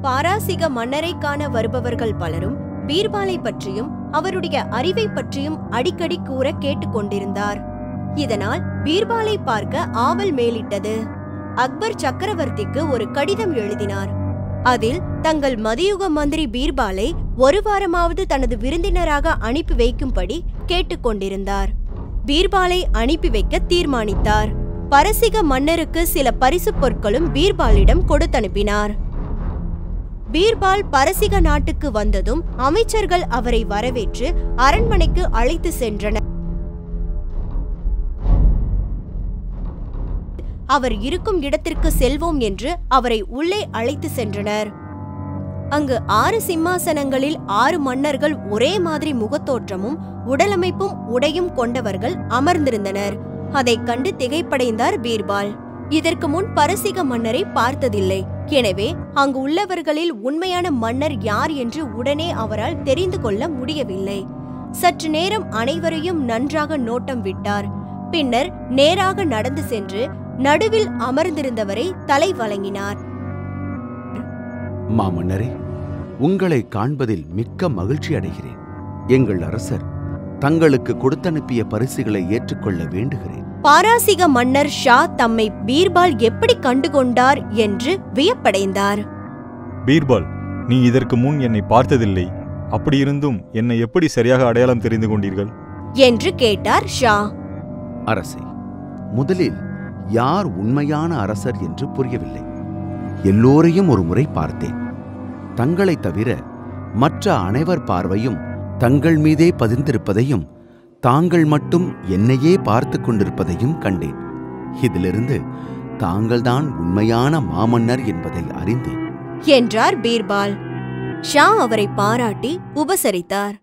பாராசிக மன்னரை காண வருபவர்கள் பலரும் பீர்பாலை பற்றியும் அவருடைய அறிவை பற்றியும் அடிக்கடி கூற கேட்டுக்கொண்டிருந்தார். இதனால் பீர்பாலை பார்க்க ஆவல் மேலிட்டது. அக்பர் சக்கரவர்த்திக்கு ஒரு கடிதம் எழுதினார். அதில் தங்கள் மதியுக மந்திரி பீர்பாலை ஒரு வாரமாவது தனது விருந்தினராக அனுப்பி வைக்கும்படி கேட்டுக்கொண்டிருந்தார். பீர்பாலை அனுப்பி வைக்க தீர்மானித்தார். பரசிக மன்னருக்கு சில பரிசு பொருட்களும் பீர்பாலிடம் கொடுத்தனுப்பினார். பீர்பால் பரசிக நாட்டுக்கு வந்ததும் அமைச்சர்கள் அவரை வரவேற்று அரண்மனைக்கு அழைத்து சென்றனர். அவர் இருக்கும் இடத்திற்கு செல்வோம் என்று அவரை உள்ளே அழைத்து சென்றனர். அங்கு 6 சிம்மாசனங்களில் 6 மன்னர்கள் ஒரே மாதிரி முகத்தோற்றமும் உடலமைப்பும் உடையும் கொண்டவர்கள் அமர்ந்திருந்தனர். அதைக் கண்டு திகைப்படைந்தார் பீர்பால். இதற்கு முன் பரசிக மன்னரை பார்த்ததில்லை. எனவே அங்கு உள்ளவர்களில் உண்மையான மன்னர் யார் என்று உடனே அவரால் தெரிந்து கொள்ள முடியவில்லை. சற்று நேரம் அனைவரையும் நன்றாக நோட்டம் விட்டார். பின்னர் நேராக நடந்து சென்று நடுவில் அமர்ந்திருந்தவரை தலை வணங்கினார். மாமன்னரே, உங்களை காண்பதில் மிக்க மகிழ்ச்சி அடைகிறேன். எங்கள் அரசர் தங்களுக்கு கொடுத்தனுப்பிய பரிசுகளை ஏற்றுக்கொள்ள வேண்டுகிறேன். பாராசிக மன்னர் ஷா தம்மை பீர்பால் எப்படி கண்டுகொண்டார் என்று வியப்படைந்தார். பீர்பால், நீ இதற்கு முன் என்னை பார்த்ததில்லை. அப்படியிருந்தும் என்னை எப்படி சரியாக அடையாளம் தெரிந்து கொண்டீர்கள் என்று கேட்டார் ஷா. அரசே, முதலில் யார் உண்மையான அரசர் என்று புரியவில்லை. எல்லோரையும் ஒரு முறை பார்த்தேன். தங்களை தவிர மற்ற அனைவர் பார்வையும் தங்கள் மீதே பதிந்திருப்பதையும் தாங்கள் மட்டும் என்னையே பார்த்து கொண்டிருப்பதையும் கண்டேன். இதிலிருந்து தாங்கள்தான் உண்மையான மாமன்னர் என்பதை அறிந்தேன் என்றார் பீர்பால். ஷா அவரை பாராட்டி உபசரித்தார்.